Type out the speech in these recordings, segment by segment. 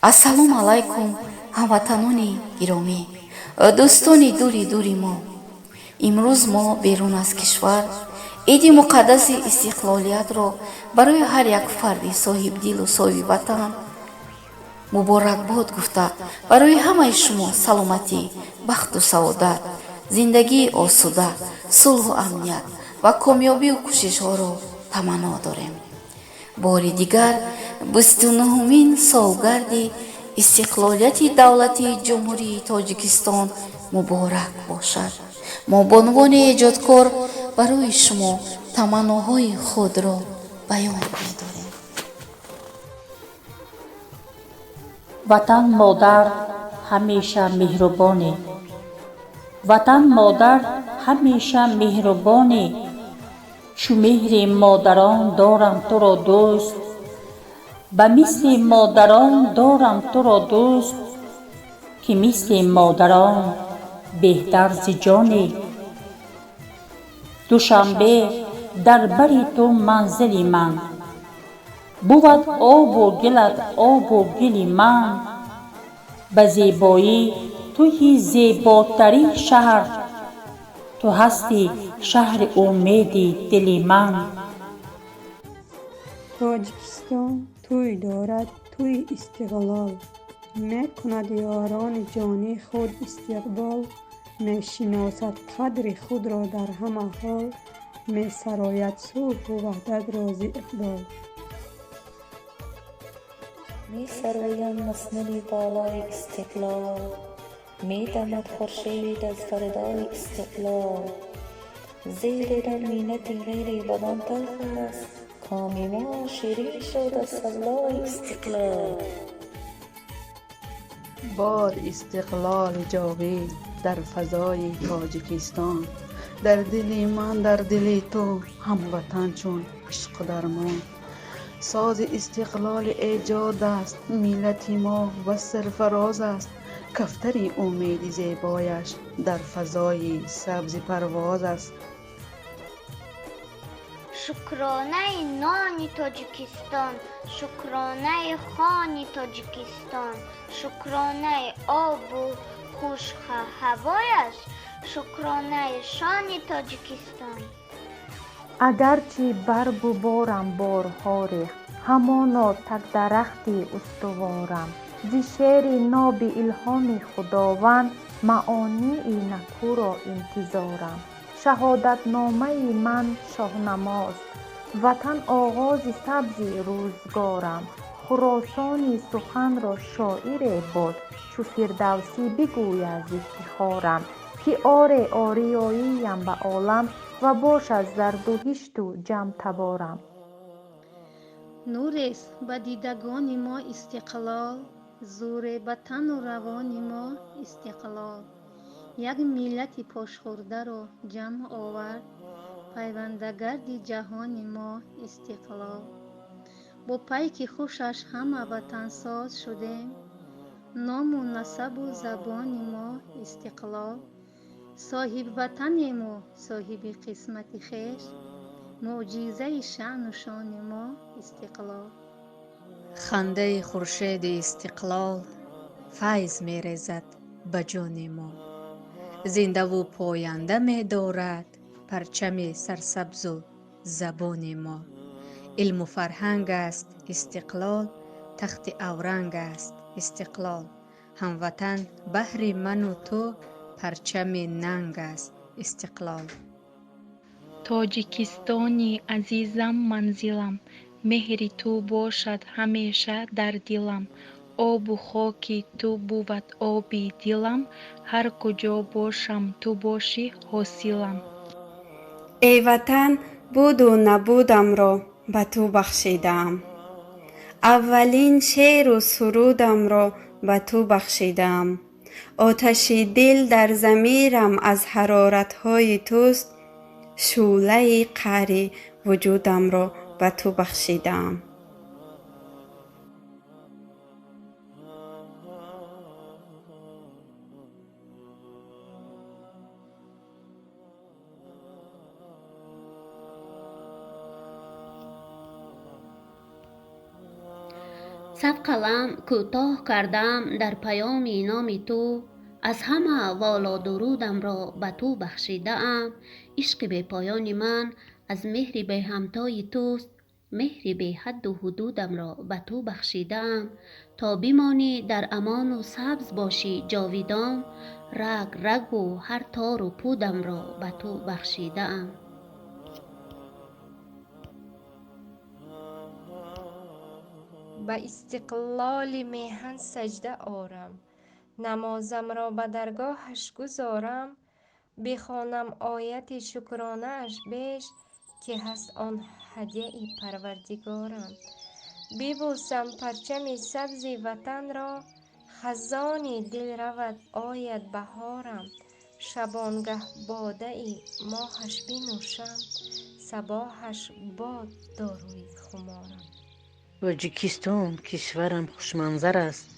ассалому алайкум ҳамватанони гиромӣ, дӯстони дури дури мо. имрӯз мо берун аз кишвар иди муқаддаси истиқлолиятро барои ҳар як фарди соҳибдилу соҳиби ватан муборакбод гуфта, барои ҳамаи шумо саломатӣ, бахту саодат, зиндагии осуда, сулҳу амният ва комёбию кӯшишҳоро таманно дорем. бори дигар 29-умин солгарди истиқлолияти давлати ҷумҳурии Тоҷикистон муборак бошад. мо бо унвони эҷодкор барои шумо таманноҳои худро баён медорем. ватан модар ҳамеша меҳрубоне, ватан модар ҳамеша меҳрубоне, чу меҳри модарон дорам туро дӯст, ба мисли модарон дорам туро дӯст, ки мисли модарон беҳтар зи ҷоне. душанбе дар бари ту манзили ман, буд обу гилат обу гили ман, ба зебоӣ туи зеботарин шаҳр, ту ҳасти шаҳри умеди дили ман. тоҷикистон тӯй дорад, тӯи истиқлол, мекунад ёрони ҷони худ истиқбол, мешиносад қадри худро дар ҳама ҳол, месарояд сулҳу ваҳдатро зи иқбол. می‌سرایم مسند بالای استقلال، می‌دمد خورشید از فردای استقلال. زیر دلمینت غیر بدان تلخ است، کام ما شیرین شد از سبلای استقلال. باد استقلال جاوید در فضای تاجیکستان، در دلی من در دلی تو هموطن چون عشق و درمان. ساز استقلال ایجاد است ملت ما و سرفراز است، کفتری امید زیبایش در فضای سبز پرواز است. شکرانه نان تاجیکستان، شکرانه خان تاجیکستان، شکرانه آب و خشک هوایش، شکرانه شان تاجیکستان. اگرچه برگ و بارم بارها ریخت، همانا تک درختی استوارم. زی شعر ناب الهام خداوند، معانی نکو را انتظارم. شهادت نامه من شاهنماست، وطن آغاز سبز روزگارم. خراسانی سخن را شاعر باد، چو فردوسی بگوید ز افتخارم. که آره آریاییم به عالم، و باش از زردوهشت و جم تبارم. نوریست به دیدگان ما استقلال، زور به تن و روان ما استقلال. یک ملت پاشخورده را جمع آورد، پیوندگرد جهان ما استقلال. با پیک خوشش همه وطن ساز شدیم، نام و نسب و زبان ما استقلال. صاحب وطنیم و صاحب قسمت خویش، معجزه شأن و شان ما استقلال. خنده خورشید استقلال فیض می ریزد به جان ما، زنده و پاینده می دارد پرچم سرسبز و زبان ما. علم و فرهنگ است استقلال، تخت اورنگ است استقلال. هموطن بهر من و تو پرچم ننگ است استقلال. توجیکستانی عزیزم منزلم، مهری تو باشد همیشه در دلم. آب و خاکی تو بود آبی دلم، هر کجا باشم تو باشی حاصلم. ای وطن بود و نبودم را به تو بخشیدم، اولین شعر و سرودم را به تو بخشیدم. آتشی دل در ضمیرم از حرارتهای توست، شعله قهر وجودم را به تو بخشیدم. صد قلم کوتاه کردم در پیام نام تو، از همه والا درودم را به تو بخشیده ام. عشق به پایان من از مهر به همتای توست، مهر به حد و حدودم را به تو بخشیده ام. تا بمانی در امان و سبز باشی جاویدان، رگ رگ و هر تار و پودم را به تو بخشیده ام. به استقلال میهن سجده آرم، نمازم را به درگاهش گذارم. بخوانم آیت شکرانه اش بیش، که هست آن هدیه پروردگارم. ببوسم پرچم سبز وطن را، خزان دل رود آید بهارم. شبانگه باده ماهش بنوشم، صباحش باد داروی خمارم. تاجیکستان کشورم خوشمنظر است،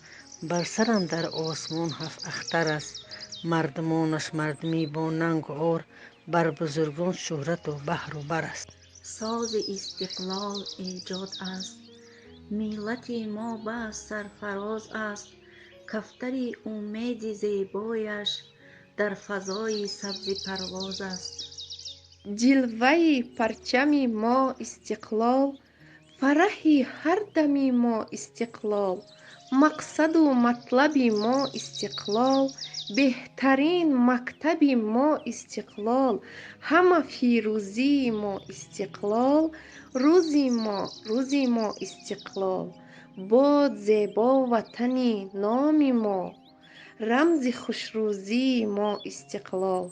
بر سرم در آسمان هفت اختر است. مردمانش مردمی با ننگ و عار، بر بزرگان شهرت و بحر و بر است. ساز استقلال ایجاد است، ملت ما بس سرفراز است. کفتر امید زیبایش در فضای سبز پرواز است. جلوه پرچم ما استقلال، فرح هر دم ما استقلال. مقصد و مطلب ما استقلال، بهترین مکتب ما استقلال. همه فیروزی ما استقلال، روزی ما استقلال. باد زیبا وطن نام ما، رمز خوشروزی ما استقلال.